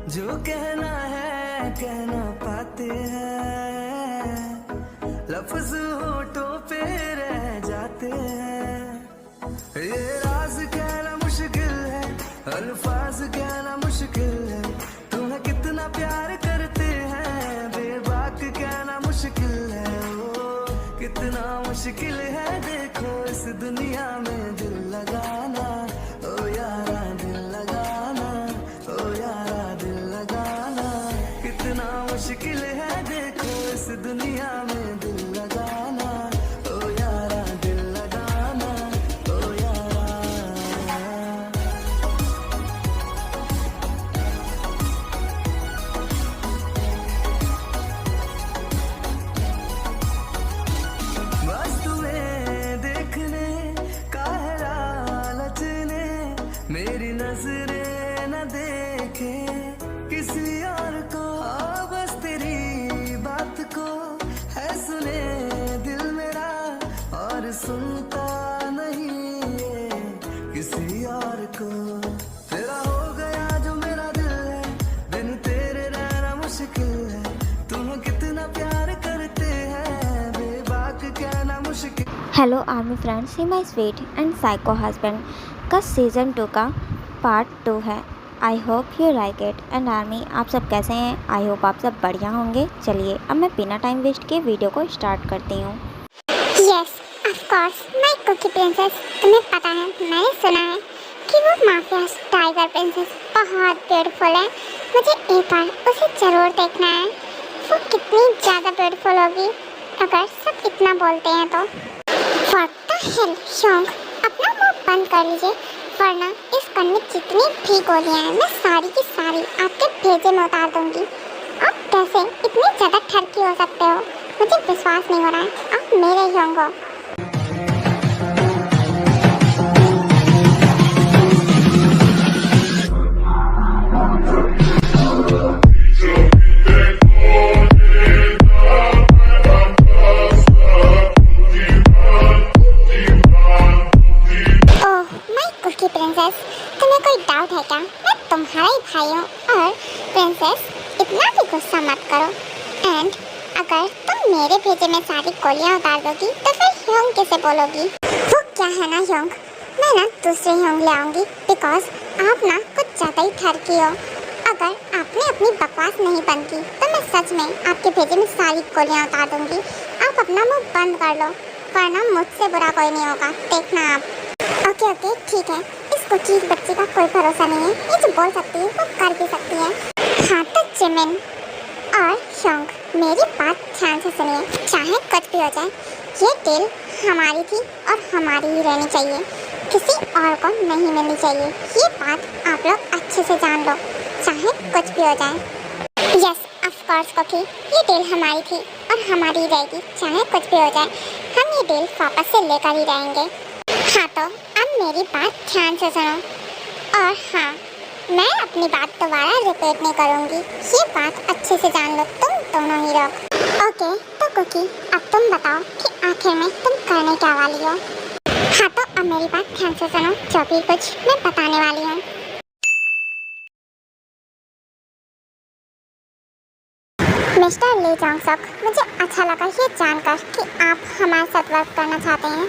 जो कहना है कह ना पाते हैं, लफ्ज होठों पे रह जाते हैं। ये राज कहना मुश्किल है, अल्फाज कहना मुश्किल है, तुम्हें कितना प्यार करते हैं बेबाक कहना मुश्किल है। ओ कितना मुश्किल है देखो इस दुनिया में दिल लगाना, ओ यारा दिल लगाना, ओ यारा दिल लगाना। कितना मुश्किल है देखो इस दुनिया में दिल लगाना, ओ यारा दिल लगाना, ओ यारा। बस तुम्हें देखने का है लालच ने, मेरी नजरें न देखे किसी और को। हाँ, बस तेरी बात को है सुने दिल मेरा, और सुनता नहीं ये किसी और को। तेरा हो गया जो मेरा दिल है, बिन तेरे रहना मुश्किल है, तुम्हें कितना प्यार करते हैं बेबाक कहना मुश्किल। Hello army friends, he my sweet and psycho husband का सीज़न 2 का पार्ट 2 है। I hope you like it. And army, आप सब कैसे हैं? आई होप आप सब बढ़िया होंगे। चलिए अब मैं बिना टाइम वेस्ट के वीडियो को स्टार्ट करती हूँ। Yes of course my cookie princess. तुम्हें पता है, मैंने सुना है कि वो माफिया टाइगर प्रिंसेस बहुत ब्यूटीफुल है। मुझे एक बार उसे जरूर देखना है। वो कितनी ज़्यादा ब्यूटीफुल होगी अगर सब इतना बोलते हैं तो। व्हाट द हेल शोंग, अपना मुंह बंद कर लीजिए, वरना इस गन में जितनी भी गोलियां हैं मैं सारी की सारी आपके भेजे में उतार दूंगी। आप कैसे इतने ज़्यादा ठरकी हो सकते हो? मुझे विश्वास नहीं हो रहा है आप मेरे ही होंगे। प्रिंसेस, तुम्हें कोई डाउट है क्या? मैं तुम्हारा ही भाई हूँ। और प्रिंसेस, इतना भी गुस्सा मत करो। एंड अगर तुम मेरे भेजे में सारी गोलियाँ उतार दोगी तो फिर ह्योंग किसे बोलोगी? वो क्या है ना ह्योंग, मैं ना दूसरे ह्योंग ले आऊँगी, बिकॉज आप ना कुछ ज़्यादा ही ठरकी हो। अगर आपने अपनी बकवास नहीं बंद की तो मैं सच में आपके भेजे में सारी गोलियाँ उतार दूँगी। आप अपना मुँह बंद कर लो, वरना मुझसे बुरा कोई नहीं होगा, देखना आप। ओके ओके ठीक है, इस कुकीज़ बच्ची का कोई भरोसा नहीं है। ये जो बोल सकती है वो कर भी सकती है। हाँ तो जिमिन और ह्योंग, मेरी बात ध्यान से सुनिए। चाहे कुछ भी हो जाए, ये डील हमारी थी और हमारी ही रहनी चाहिए, किसी और को नहीं मिलनी चाहिए। ये बात आप लोग अच्छे से जान लो, चाहे कुछ भी हो जाए। यस ऑफ कोर्स कुकी, ये डील हमारी थी और हमारी ही रहेगी, चाहे कुछ भी हो जाए। हम ये डील वापस से लेकर ही रहेंगे। हाँ तो अब मेरी बात ध्यान से सुनो। और हाँ, मैं अपनी बात दोबारा रिपीट नहीं करूँगी, ये बात अच्छे से जान लो तुम दोनों ही लोग। ओके तो कुकी, अब तुम बताओ कि आखिर में तुम करने क्या वाली हो? हाँ तो अब मेरी बात ध्यान से सुनो, जो भी कुछ मैं बताने वाली हूँ। मिस्टर ली जोंग सक, मुझे अच्छा लगा ये जानकर कि आप हमारे साथ वर्क करना चाहते हैं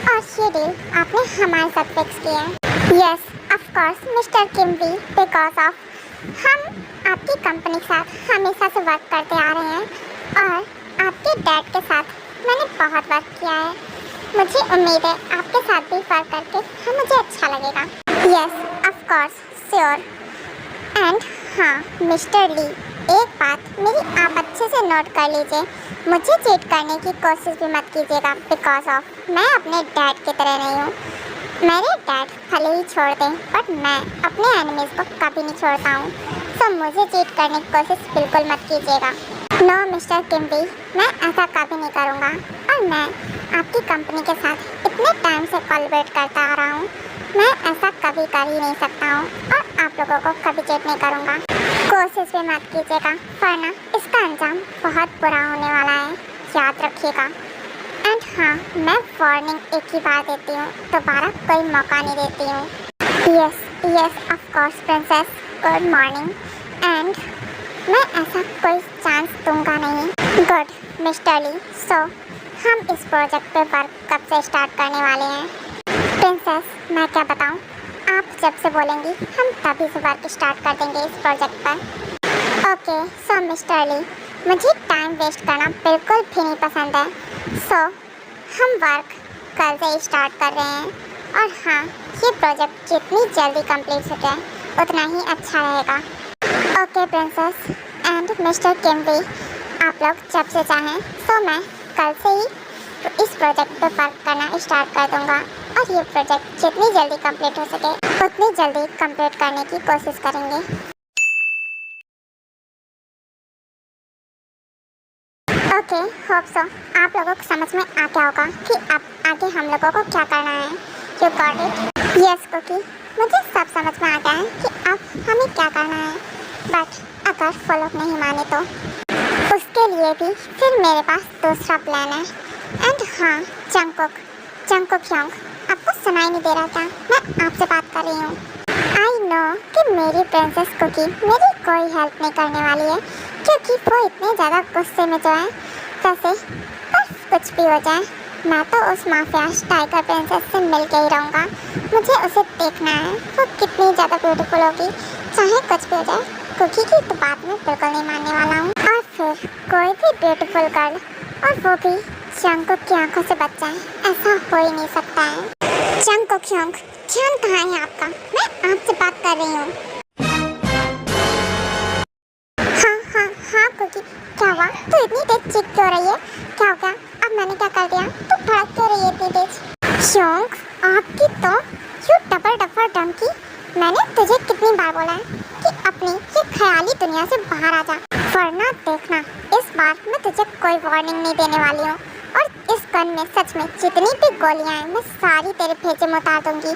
और ये डील आपने हमारे साथ फिक्स किया है। Yes of course mister Kimbi, because of हम आपकी कंपनी के साथ हमेशा से वर्क करते आ रहे हैं और आपके डैड के साथ मैंने बहुत वर्क किया है। मुझे उम्मीद है आपके साथ भी वर्क करके मुझे अच्छा लगेगा। Yes of course sure. And हाँ मिस्टर ली, एक बात मेरी आप अच्छे से नोट कर लीजिए, मुझे चीट करने की कोशिश भी मत कीजिएगा, बिकॉज ऑफ मैं अपने डैड की तरह नहीं हूँ। मेरे डैड भले ही छोड़ दें, बट मैं अपने एनिमीज़ को कभी नहीं छोड़ता हूँ। तो मुझे चीट करने की कोशिश बिल्कुल मत कीजिएगा। नो मिस्टर किम्बी, मैं ऐसा कभी नहीं करूँगा। और मैं आपकी कंपनी के साथ इतने टाइम से कोलैबोरेट करता आ रहा हूँ, मैं ऐसा कभी कर ही नहीं सकता हूँ और आप लोगों को कभी चीट नहीं करूँगा। कोशिश भी मत कीजिएगा, वरना इसका अंजाम बहुत बुरा होने वाला है, याद रखिएगा। एंड हाँ, मैं वार्निंग एक ही बार देती हूँ, दोबारा कोई मौका नहीं देती हूँ। Yes of course princess, good morning. And मैं ऐसा कोई चांस दूंगा नहीं। गुड मिस्टर ली, सो हम इस प्रोजेक्ट पे वर्क कब से स्टार्ट करने वाले हैं? प्रिंसेस, मैं क्या बताऊं, आप जब से बोलेंगी हम तभी से वर्क स्टार्ट कर देंगे इस प्रोजेक्ट पर। ओके, सो मिस्टर ली, मुझे टाइम वेस्ट करना बिल्कुल भी नहीं पसंद है। सो हम वर्क कल से स्टार्ट कर रहे हैं और हाँ, ये प्रोजेक्ट जितनी जल्दी कंप्लीट हो जाए उतना ही अच्छा रहेगा। ओके प्रिंसेस एंड मिस्टर किम भी, आप लोग जब से चाहें तो मैं कल से ही इस प्रोजेक्ट पर वर्क करना स्टार्ट कर दूंगा और ये प्रोजेक्ट जितनी जल्दी कंप्लीट हो सके उतनी जल्दी कंप्लीट करने की कोशिश करेंगे। ओके, होप सो आप लोगों को समझ में आ गया होगा कि अब आगे हम लोगों को क्या करना है। You got it? Yes cookie, मुझे सब समझ में आ गया है कि अब हमें क्या करना है। बट अगर फॉलो नहीं माने तो उसके लिए भी फिर मेरे पास दूसरा प्लान है। एंड हाँ, जंगकुक योंग, आपको सुनाई नहीं दे रहा क्या? मैं आपसे बात कर रही हूँ। आई नो कि मेरी प्रिंसेस कुकी मेरी कोई हेल्प नहीं करने वाली है, क्योंकि वो इतने ज़्यादा गुस्से में जो है। वैसे बस कुछ भी हो जाए, मैं तो उस माफिया टाइगर प्रिंसेस से मिल के ही रहूँगा। मुझे उसे देखना है, वो कितनी ज़्यादा ब्यूटीफुल होगी। चाहे कुछ भी हो जाए, कुकी की तो बात में बिल्कुल नहीं मानने वाला हूँ। और फिर कोई भी ब्यूटीफुल गर्ल, और वो भी जंगकुक की आंखों से बच जाए, ऐसा हो ही नहीं सकता है। जंगकुक योंग, ध्यान कहाँ है आपका? मैं आपसे बात कर रही हूँ। हाँ कुकी, क्या हुआ? तू इतनी तेज चीख क्यों रही है? क्या हो गया? अब मैंने क्या कर दिया? तू भड़क क्यों रही है इतनी तेज? योंग, आपकी तो यू डबल डफर डंकी, मैंने तुझे कितनी बार बोला है कि अपनी ये ख्याली दुनिया से बाहर आ जा, वरना देखना इस बार मैं तुझे कोई वार्निंग नहीं देने वाली हूँ। और इस गन में सच में जितनी भी गोलियां हैं मैं सारी तेरे भेजे में उतार दूंगी।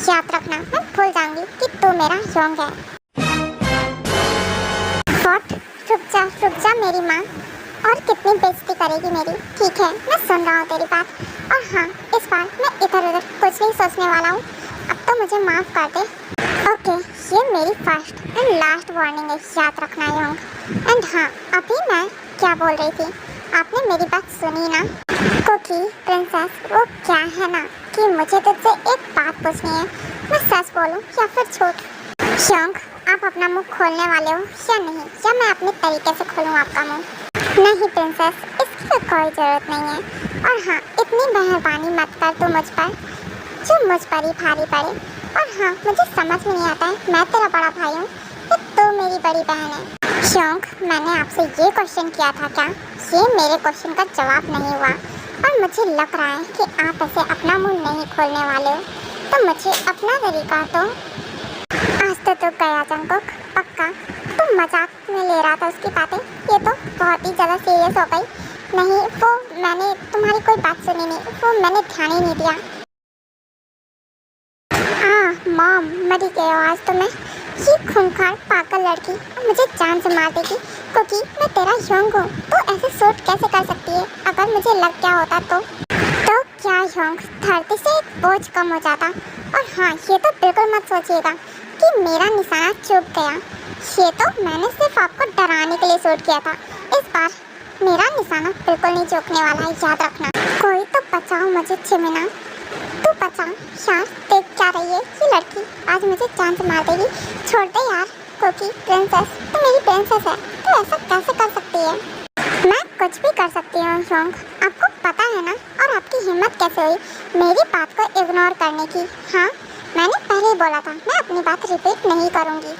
याद रखना, मैं भूल जाऊंगी कि तू मेरा योंग है। व्हाट? रुक जा मेरी माँ, और कितनी बेइज्जती करेगी मेरी? ठीक है, मैं सुन रहा हूँ तेरी बात। और हाँ, इस बार मैं इधर उधर कुछ नहीं सोचने वाला हूँ। अब तो मुझे माफ़ कर दे। ओके, ये मेरी फर्स्ट एंड लास्ट वार्निंग है, याद रखना योंग। एंड हाँ, अभी मैं क्या बोल रही थी, आपने मेरी बात सुनी ना? कुकी प्रिंसेस, वो क्या है ना कि मुझे तुझसे एक बात पूछनी है। मैं सच बोलूँ या फिर झूठ? योंग, आप अपना मुंह खोलने वाले हो या नहीं, या मैं अपने तरीके से खोलूँ आपका मुंह? नहीं प्रिंसेस, इसकी तो कोई ज़रूरत नहीं है। और हाँ, इतनी मेहरबानी मत कर तू मुझ पर, जो मुझ पर ही भारी पड़े। और हाँ, मुझे समझ में नहीं आता है, मैं तेरा बड़ा भाई हूँ कि तू मेरी बड़ी बहन है। योंग, मैंने आपसे ये क्वेश्चन किया था क्या? ये मेरे क्वेश्चन का जवाब नहीं हुआ, और मुझे लग रहा है कि आप ऐसे अपना मुँह नहीं खोलने वाले हो, तो मुझे अपना तरीका तो आज तो गया जंगकुक, पक्का तुम मजाक में ले रहा था उसकी बातें। ये तो बहुत ही ज़्यादा सीरियस हो गई। नहीं, वो मैंने तुम्हारी कोई बात सुनी नहीं, वो मैंने ध्यान ही नहीं दिया। मॉम, मरी गई हो आज तो मैं। ये खूंखार पागल लड़की मुझे जान से मार देगी, क्योंकि मैं तेरा योंग हूँ। तो ऐसे सूट कैसे कर सकती है? अगर मुझे लग गया होता तो क्या योंग, धरती से एक बोझ कम हो जाता। और हाँ, ये तो बिल्कुल मत सोचिएगा कि मेरा निशाना चूक गया। ये तो मैंने सिर्फ आपको डराने के लिए शूट किया था। इस बार मेरा निशाना बिल्कुल नहीं चूकने वाला है, याद रखना। कोई तो बचाओ मुझे चिमिना, तू बचा। यार देख क्या रही है ये लड़की, आज मुझे जान से मार देगी। छोड़ दे यार कुकी प्रिंसेस, तू मेरी प्रिंसेस है, तू ऐसा कैसे कर सकती है? मैं कुछ भी कर सकती हूँ योंग, आपको पता है ना? और आपकी हिम्मत कैसे हुई मेरी बात को इग्नोर करने की? हाँ, मैंने पहले ही बोला था, मैं अपनी बात रिपीट नहीं करूँगी।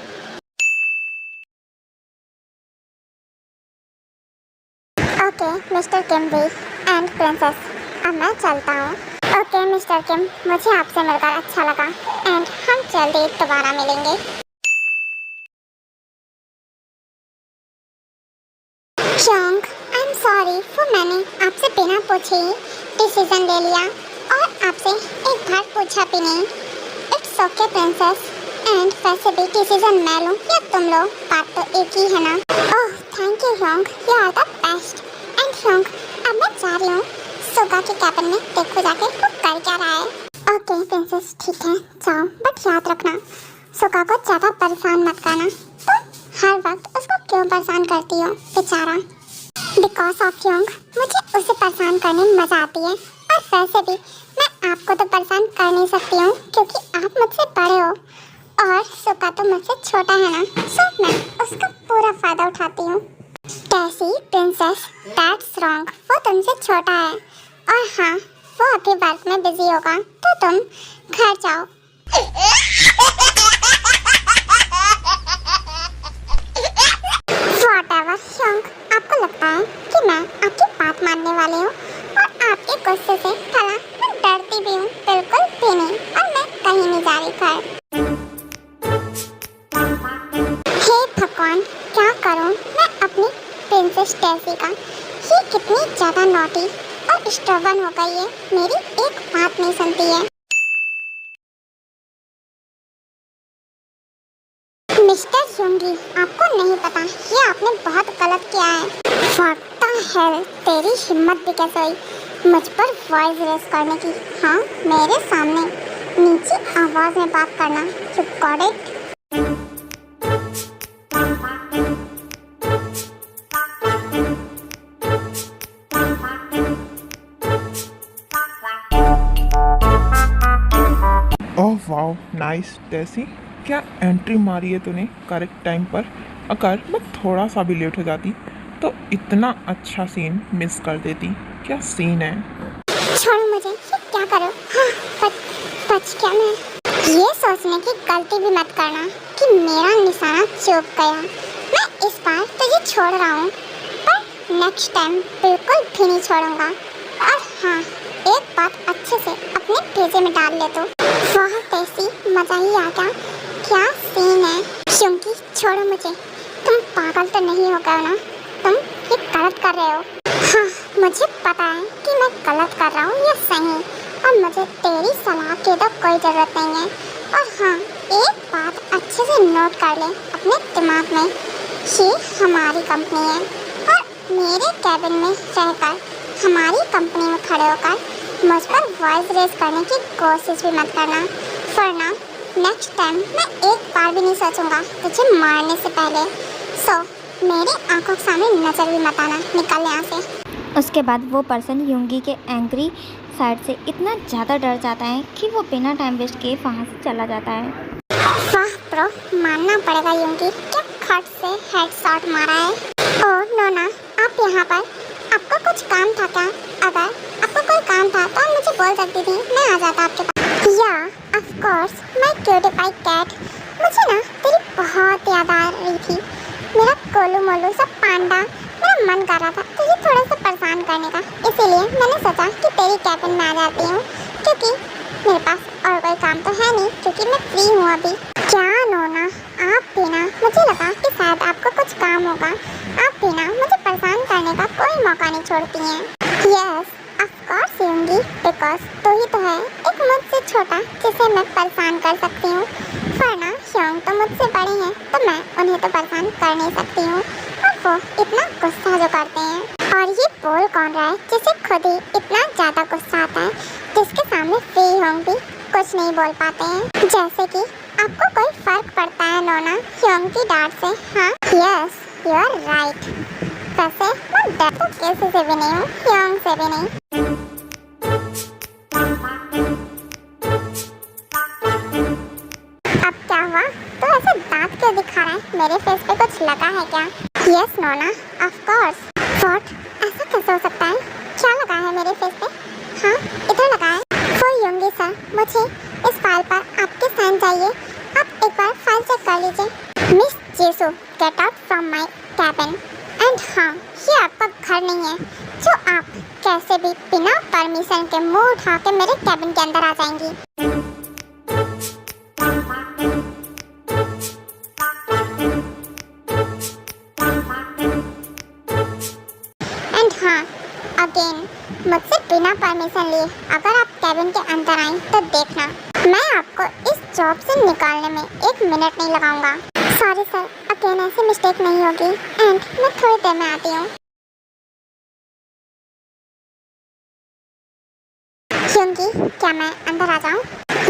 ओके मिस्टर किम भी एंड प्रिंसेस, अब मैं चलता हूँ। ओके मिस्टर किम, मुझे आपसे मिलकर अच्छा लगा एंड हम जल्दी दोबारा मिलेंगे। Yong, I am sorry for मैंने आपसे बिना पूछे ही डिसीजन ले लिया और आपसे एक बार पूछा भी नहीं। इट्स ओके प्रिंसेस, एंड वैसे भी डिसीजन मैं लूँ या तुम लो, बात तो एक ही है ना। Oh thank you Yong, you are the best. And Yong, अब मैं जा रही हूँ सुगा के कैबिन में, देखो जाके वो कर क्या रहा है। ओके प्रिंसेस, ठीक है जाओ, बट याद रखना सुगा को ज़्यादा परेशान मत करना। तो हर वक्त उसको क्यों परेशान करती हो बेचारा। बिकॉज ऑफ योंग मुझे उसे परेशान करने में मजा आती है, और वैसे भी मैं आपको तो परेशान कर नहीं सकती हूँ क्योंकि आप मुझसे बड़े हो और सुका तो मुझसे छोटा है ना, सो मैं उसका पूरा फायदा उठाती हूँ। कैसी प्रिंसेस, दैट्स रॉन्ग, वो तुमसे छोटा है और हाँ वो अभी वर्क में बिजी होगा तो तुम घर जाओ। Whatever, योंग, आपको लगता है कि मैं आपकी बात मानने वाली हूँ और आपके गुस्से से भला मैं डरती भी हूँ? बिल्कुल भी नहीं, और मैं कहीं नहीं जा रही घर। हे भगवान, क्या करूँ मैं अपनी प्रिंसेस टेसी का। ये कितनी ज़्यादा नॉटी और स्टबर्न हो गई है, मेरी एक बात नहीं सुनती है। मिस्टर योंगी, आपको नहीं पता ये आपने बहुत गलत किया है। What the hell, तेरी हिम्मत भी कैसे हुई मुझ पर वॉइस रेस करने की? हाँ, मेरे सामने नीचे आवाज में बात करना। You got it? Oh wow, nice Tessy, क्या एंट्री मारी है तूने करेक्ट टाइम पर। अगर मैं थोड़ा सा भी लेट हो जाती तो इतना अच्छा सीन मिस कर देती। क्या सीन है। छोड़ो मुझे, ये क्या करो। हाँ, बच क्या मैं। ये सोचने की गलती भी मत करना कि मेरा निशाना चूक गया। मैं इस बार तुझे छोड़ रहा हूँ, पर नेक्स्ट टाइम बिल्कुल भी नहीं छोड़ूंगा। और हाँ, एक बात अच्छे से अपने भेजे में डाल ले तो। वाह टेसी, मजा ही आ गया। क्या सीन है। क्योंकि छोड़ो मुझे, तुम पागल तो नहीं हो गए ना, तुम ये गलत कर रहे हो। हाँ, मुझे पता है कि मैं गलत कर रहा हूँ या सही, और मुझे तेरी सलाह की तो कोई ज़रूरत नहीं है। और हाँ, एक बात अच्छे से नोट कर ले अपने दिमाग में, ये हमारी कंपनी है और मेरे कैबिन में रहकर हमारी कंपनी में खड़े होकर मुझ पर वॉइस रेस करने की कोशिश भी मत करना, वरना नेक्स्ट टाइम मैं एक बार भी नहीं सोचूंगा तुझे मारने से पहले। सो मेरे आंखों के सामने नजर भी मत आना, निकल यहाँ से। उसके बाद वो पर्सन योंगी के एंग्री साइड से इतना ज़्यादा डर जाता है कि वो बिना टाइम वेस्ट किए वहाँ से चला जाता है। वाह ब्रो, मानना पड़ेगा योंगी, क्या खट से हेडशॉट मारा है। ओह नोना, आप यहाँ पर, आपको कुछ काम था क्या? अगर आपको कोई काम था तो आप मुझे बोल सकती थी, मैं आ जाता आपके पास। या ऑफ कोर्स माय क्यूटीपाई कैट, मुझे ना तेरी बहुत याद आ रही थी। मेरा कोलू मोलू सा पांडा, मेरा मन कर रहा था तुझे थोड़ा सा परेशान करने का, इसीलिए मैंने सोचा कि तेरी कैबिन में आ जाती हूँ, क्योंकि मेरे पास और कोई काम तो है नहीं, क्योंकि मैं फ्री हूँ अभी। क्या नोना, आप भी ना, मुझे लगा कि शायद आपको कुछ काम होगा। आप भी ना मुझे परेशान करने का कोई मौका नहीं छोड़ती हैं। यस ऑफ कोर्स योंगी, बिकॉज तू ही तो है एक मुझसे छोटा जिसे मैं परेशान कर सकती हूँ, वरना योंग तो मुझसे बड़े हैं तो मैं उन्हें तो परेशान कर नहीं सकती हूँ। और वो इतना गुस्सा जो करते हैं, और ये बोल कौन रहा है जिसे खुद ही इतना ज़्यादा गुस्सा आता है, जिसके सामने फ्री होंग भी कुछ नहीं बोल पाते हैं। जैसे कि आपको कोई फर्क पड़ता है नोना योंग की डांट से? हाँ, यस यू आर राइट। वैसे मैं डरता किसी से भी नहीं हूँ, योंग से भी नहीं। अब क्या हुआ? तो ऐसे दांत क्यों दिखा रहा है? मेरे फेस पे कुछ लगा है क्या? Yes Nona, of course. What? ऐसा कैसे हो सकता है? क्या लगा है मेरे फेस पे? हाँ, इधर लगा है। वो योंगी सर, मुझे इस फाइल पर आपके साइन चाहिए। आप एक बार फाइल चेक कर लीजिए। मिस जेसू, get out from my cabin. And हाँ, ये आपका घर नहीं है जो आप कैसे भी बिना परमिशन के मुंह उठा के मेरे कैबिन के अंदर आ जाएंगी। एंड हाँ, अगेन मुझसे बिना परमिशन लिए अगर आप कैबिन के अंदर आए तो देखना मैं आपको इस जॉब से निकालने में 1 मिनट नहीं लगाऊंगा। सॉरी सर, अगेन ऐसी मिस्टेक नहीं होगी एंड मैं थोड़ी देर में आती हूँ। योंगी, क्या मैं अंदर आ जाऊँ?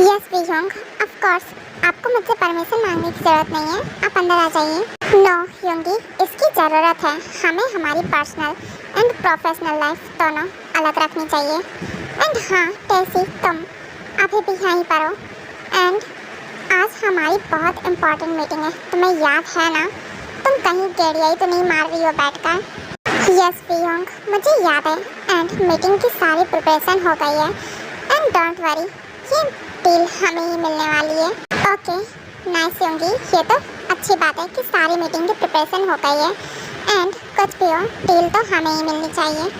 यस वीयोंग, ऑफ कोर्स आपको मुझसे परमिशन मांगने की जरूरत नहीं है, आप अंदर आ जाइए। नो योंगी, इसकी ज़रूरत है। हमें हमारी पर्सनल एंड प्रोफेशनल लाइफ दोनों अलग रखनी चाहिए। एंड हाँ टेसी, तुम अभी भी यहीं पर हो। एंड आज हमारी बहुत इम्पोर्टेंट मीटिंग है, तुम्हें याद है ना? तुम कहीं गेड़ियाई तो नहीं मार रही हो बैठकर? यस वीयोंग, मुझे याद है। एंड मीटिंग की सारी प्रिपरेशन हो गई है। एंड डोंट वरी, ये डील हमें ही मिलने वाली है। ओके नाइस योंगी, ये तो अच्छी बात है कि सारी मीटिंग की प्रिपरेशन हो गई है। एंड कुछ भी हो, डील तो हमें ही मिलनी चाहिए।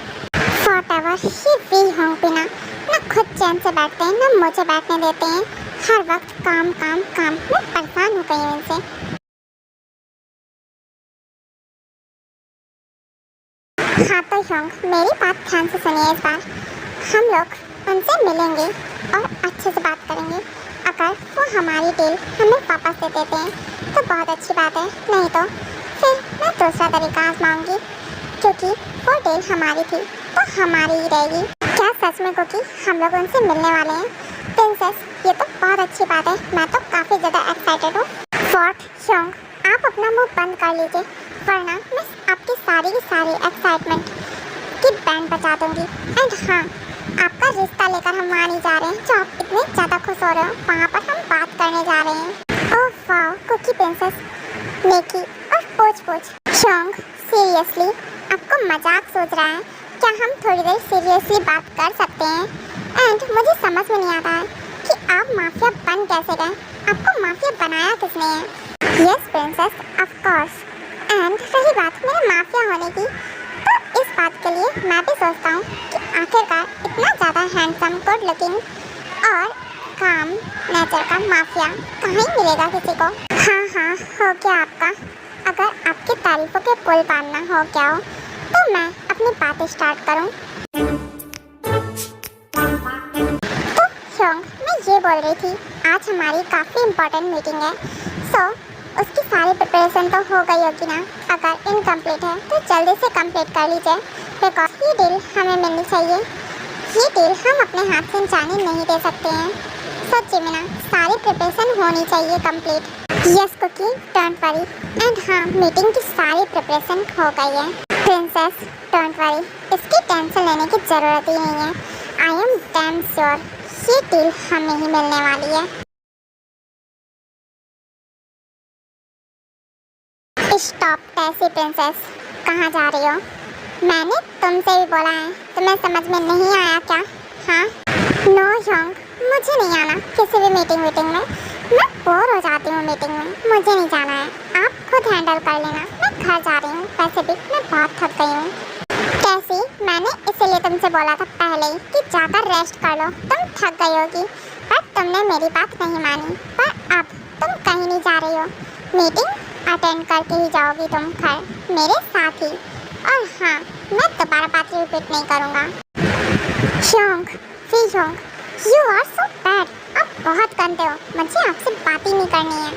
व्हाटएवर, ये वीयोंग बिना ना खुद चैन से बैठते हैं ना मुझे बैठने देते हैं। हर वक्त काम काम काम, मैं परेशान हो गई हूँ इनसे। हाँ तो योंग, मेरी बात ध्यान से सुनिए इस बार। हम लोग उनसे मिलेंगे और अच्छे से बात करेंगे। अगर वो हमारी डील हमें वापस दे देते हैं तो बहुत अच्छी बात है, नहीं तो फिर मैं दूसरा तरीका आजमाऊंगी, क्योंकि वो डील हमारी थी तो हमारी ही रहेगी। क्या सच में कुकी हम लोग उनसे मिलने वाले हैं? प्रिंसेस, ये तो बहुत अच्छी बात है, मैं तो काफ़ी ज़्यादा एक्साइटेड हूँ। व्हाट योंग, आप अपना मुंह बंद कर लीजिए, वरना मैं आपकी सारी की सारी एक्साइटमेंट की बैंड बजा दूंगी। एंड हाँ, आपका रिश्ता लेकर हम वहाँ नहीं जा रहे हैं जो आप इतने ज़्यादा खुश हो रहे हो, वहाँ पर हम बात करने जा रहे हैं। ओह वाह कुकी प्रिंसेस, नेकी और पूछ योंग, सीरियसली आपको मजाक सोच रहा है क्या? हम थोड़ी देर सीरियसली बात कर सकते हैं? एंड मुझे समझ में नहीं आता है कि आप माफिया बन कैसे गए? आपको माफिया बनाया किसने है? Yes princess, of course. And रही बात मेरे माफिया होने की, तो इस बात के लिए मैं भी सोचता हूँ कि आखिरकार इतना ज़्यादा हैंडसम, गुड लुकिंग और काम नेचर का माफिया कहीं मिलेगा किसी को। हाँ हाँ, हो गया आपका। अगर आपकी तारीफों के पुल पारना हो गया हो तो मैं अपनी बातें स्टार्ट करूँ। तो योंग, मैं ये बोल रही थी, आज हमारी काफ़ी इम्पोर्टेंट मीटिंग है, सो उसकी सारी प्रिपरेशन तो हो गई होगी ना? अगर इनकम्प्लीट है तो जल्दी से कंप्लीट कर लीजिए, बिकॉज ये डील हमें मिलनी चाहिए। ये डील हम अपने हाथ से जाने नहीं दे सकते हैं। सच्ची में ना, सारी प्रिपरेशन होनी चाहिए complete. Yes cookie, don't worry. And हाँ, मीटिंग की सारी प्रिपरेशन हो गई है। प्रिंसेस डोंट वरी, इसकी टेंशन लेने की ज़रूरत ही नहीं है। आई एम डैम श्योर ये डील हमें ही मिलने वाली है। स्टॉप टेसी प्रिंसेस, कहाँ जा रही हो? मैंने तुमसे भी बोला है, तुम्हें समझ में नहीं आया क्या? हाँ नो योंग, मुझे नहीं आना किसी भी मीटिंग में। मैं बोर हो जाती हूँ मीटिंग में, मुझे नहीं जाना है। आप खुद हैंडल कर लेना, मैं घर जा रही हूँ। वैसे भी मैं बहुत थक गई हूँ। कैसी, मैंने इसीलिए तुमसे बोला था पहले ही कि जाकर रेस्ट कर लो, तुम थक गई होगी, पर तुमने मेरी बात नहीं मानी। पर अब तुम कहीं नहीं जा रही हो, मीटिंग अटेंड करके ही जाओगी तुम घर मेरे साथ ही। और हाँ, मैं दोबारा बात रिपीट नहीं करूँगा। योंग, वीयोंग, यू आर सो बैड, आप बहुत गंदे हो, मुझे आपसे बात ही नहीं करनी है।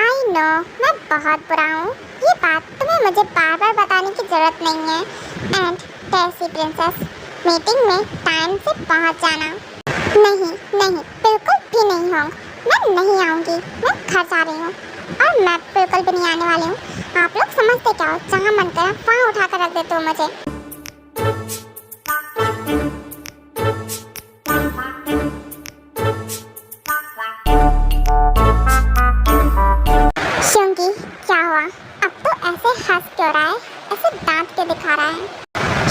आई नो, मैं बहुत बुरा हूँ, ये बात तुम्हें मुझे बार बार बताने की जरूरत नहीं है। एंड टेसी प्रिंसेस, मीटिंग में टाइम से पहुँच जाना। नहीं नहीं, बिल्कुल भी नहीं होंग, मैं नहीं आऊँगी, मैं घर जा रही हूँ और मैं बिल्कुल भी नहीं आने वाली हूँ। आप लोग समझते क्या हो? जहाँ मन करा वहाँ उठा कर रख देते हो मुझे। योंगी, क्या हुआ? अब तो ऐसे हंस क्यों रहा है, ऐसे दांत के दिखा रहा है?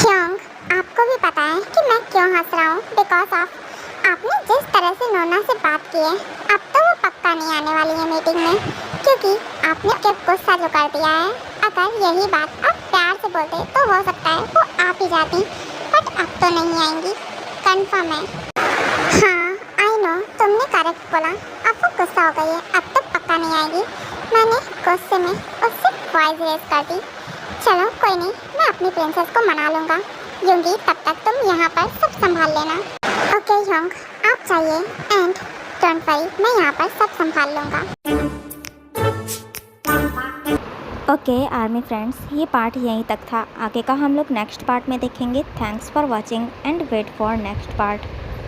योंग, आपको भी पता है कि मैं क्यों हंस रहा हूँ? बिकॉज ऑफ आपने जिस तरह से नोना से बात की है, अब तो वो पक्का नहीं आने वाली है मीटिंग में, क्योंकि आपने क्या गुस्सा जो कर दिया है। अगर यही बात आप प्यार से बोलते तो हो सकता है वो आप ही जाती, बट अब तो नहीं आएंगी, कंफर्म है। हाँ आई नो, तुमने करेक्ट बोला, अब वो गुस्सा हो गई है, अब तो पक्का नहीं आएगी। मैंने गुस्से में उससे वॉइस रेज कर दी। चलो कोई नहीं, मैं अपनी प्रिंसेस को मना लूँगा। योंगी, तब तक तुम यहाँ पर सब संभाल लेना। ओके योंग, आप जाइए। एंड डोंट वरी, मैं यहाँ पर सब संभाल लूँगा। ओके आर्मी फ्रेंड्स, ये पार्ट यहीं तक था। आगे का हम लोग नेक्स्ट पार्ट में देखेंगे। Thanks for watching and wait for next part.